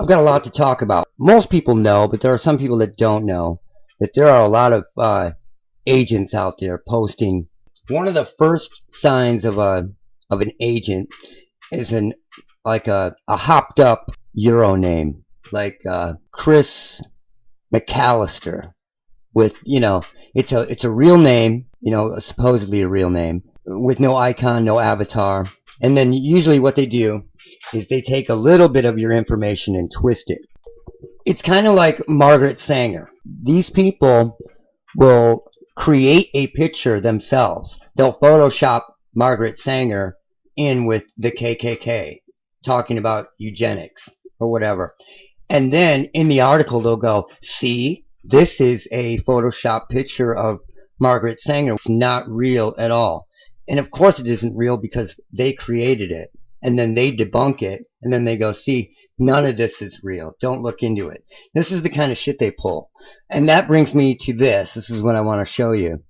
I've got a lot to talk about. Most people know, but there are some people that don't know that there are a lot of agents out there posting. One of the first signs of an agent is a hopped up Euro name, like Chris McAllister, with, it's a real name, supposedly a real name, with no icon, no avatar. And then usually what they do is they take a little bit of your information and twist it. It's kind of like Margaret Sanger. These people will create a picture themselves. They'll Photoshop Margaret Sanger in with the KKK, talking about eugenics or whatever. And then in the article they'll go, see, this is a Photoshop picture of Margaret Sanger. It's not real at all. And of course it isn't real because they created it. And then they debunk it. And then they go, see, none of this is real. Don't look into it. This is the kind of shit they pull. And that brings me to this. This is what I want to show you.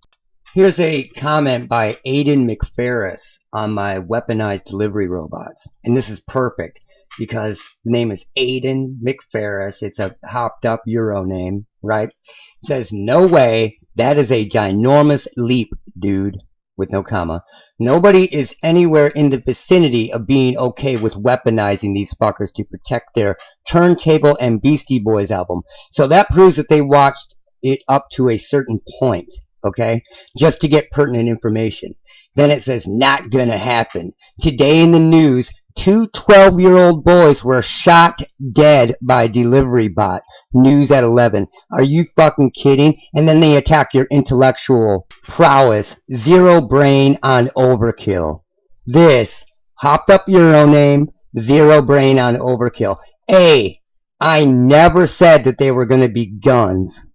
Here's a comment by Aiden McFerris on my Weaponized delivery robots. And this is perfect because the name is Aiden McFerris. It's a hopped up Euro name, right? It says, no way. That is a ginormous leap, dude. With no comma. Nobody is anywhere in the vicinity of being okay with weaponizing these fuckers to protect their Turntable and Beastie Boys album. So that proves that they watched it up to a certain point, okay? Just to get pertinent information. Then it says, not gonna happen. Today in the news, 2 12-year-old boys were shot dead by delivery bot. News at 11. Are you fucking kidding? And then they attack your intellectual prowess. Zero brain on overkill. This hopped up Euro name. Zero brain on overkill. I never said that they were going to be guns.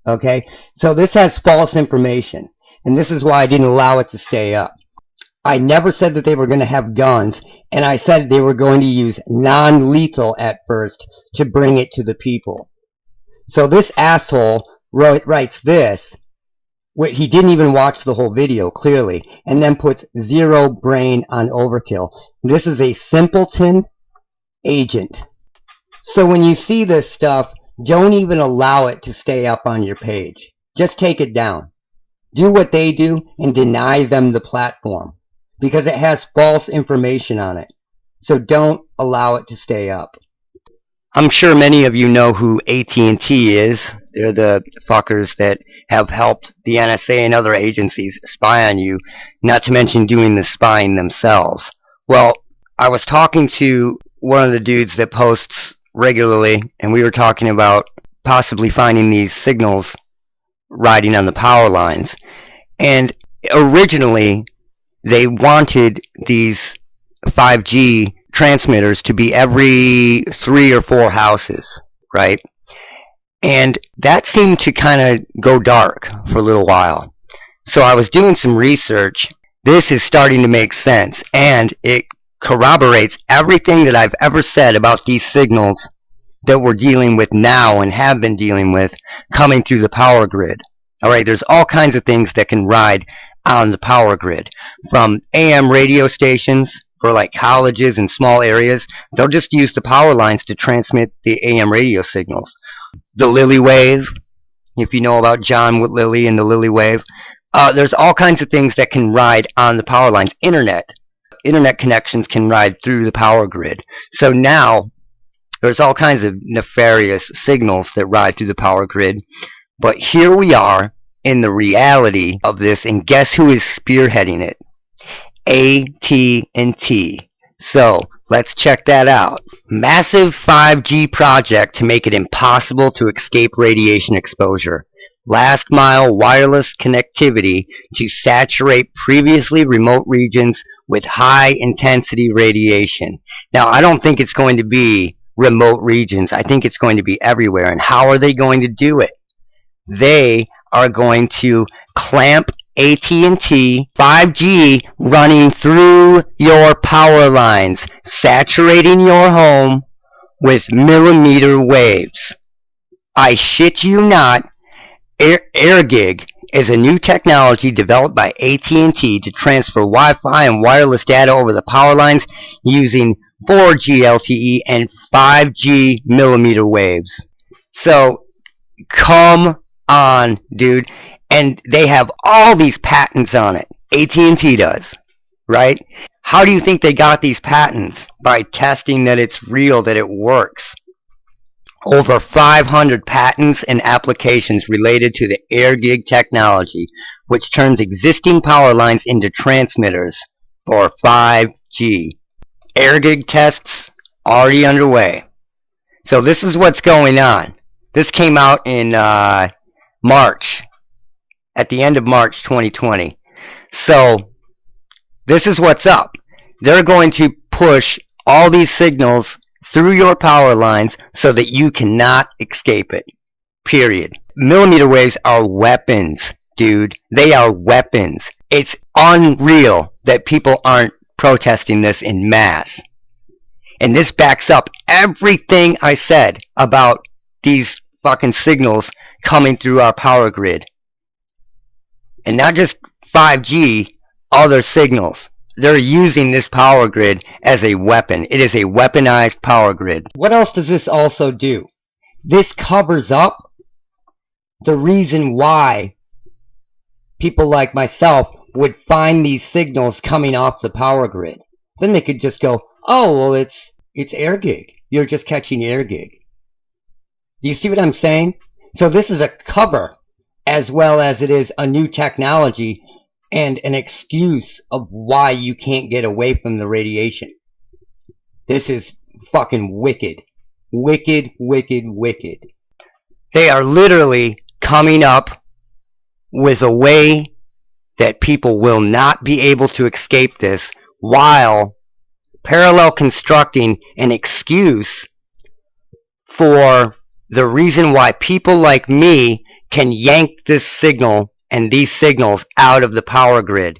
Okay? So this has false information. And this is why I didn't allow it to stay up. I never said that they were going to have guns, and I said they were going to use non-lethal at first to bring it to the people. So this asshole writes this. He didn't even watch the whole video, clearly, and then puts zero brain on overkill. This is a simpleton agent. So when you see this stuff, don't even allow it to stay up on your page. Just take it down. Do what they do and deny them the platform. Because it has false information on it. So don't allow it to stay up. I'm sure many of you know who AT&T is. They're the fuckers that have helped the NSA and other agencies spy on you, not to mention doing the spying themselves. Well, I was talking to one of the dudes that posts regularly, and we were talking about possibly finding these signals riding on the power lines. And originally, they wanted these 5G transmitters to be every 3 or 4 houses, right? And that seemed to kind of go dark for a little while. So I was doing some research. This is starting to make sense, and it corroborates everything that I've ever said about these signals that we're dealing with now and have been dealing with coming through the power grid. All right, there's all kinds of things that can ride on the power grid, from AM radio stations for like colleges and small areas. They'll just use the power lines to transmit the AM radio signals. The Lily Wave, if you know about John Lilly and the Lily Wave, there's all kinds of things that can ride on the power lines. Internet connections can ride through the power grid. So now there's all kinds of nefarious signals that ride through the power grid. But here we are in the reality of this, and guess who is spearheading it? AT&T. So let's check that out. Massive 5G project to make it impossible to escape radiation exposure. Last mile wireless connectivity to saturate previously remote regions with high intensity radiation. Now, I don't think it's going to be remote regions. I think it's going to be everywhere. And how are they going to do it? They are going to clamp AT&T 5G running through your power lines, saturating your home with millimeter waves. I shit you not, AirGig is a new technology developed by AT&T to transfer Wi-Fi and wireless data over the power lines using 4G LTE and 5G millimeter waves. So, come on, dude. And they have all these patents on it. AT&T does, right? How do you think they got these patents? By testing that it's real, that it works. Over 500 patents and applications related to the air gig technology, which turns existing power lines into transmitters for 5G. Air gig tests already underway. So this is what's going on. This came out in March, at the end of March 2020. So this is what's up. They're going to push all these signals through your power lines so that you cannot escape it. Period. Millimeter waves are weapons, dude. They are weapons. It's unreal that people aren't protesting this in mass. And this backs up everything I said about these fucking signals coming through our power grid. And not just 5G, other signals. They're using this power grid as a weapon. It is a weaponized power grid. What else does this also do? This covers up the reason why people like myself would find these signals coming off the power grid. Then they could just go, oh, well, it's air gig. You're just catching air gig. Do you see what I'm saying? So this is a cover as well as it is a new technology and an excuse of why you can't get away from the radiation. This is fucking wicked. Wicked, wicked, wicked. They are literally coming up with a way that people will not be able to escape this, while parallel constructing an excuse for the reason why people like me can yank this signal and these signals out of the power grid.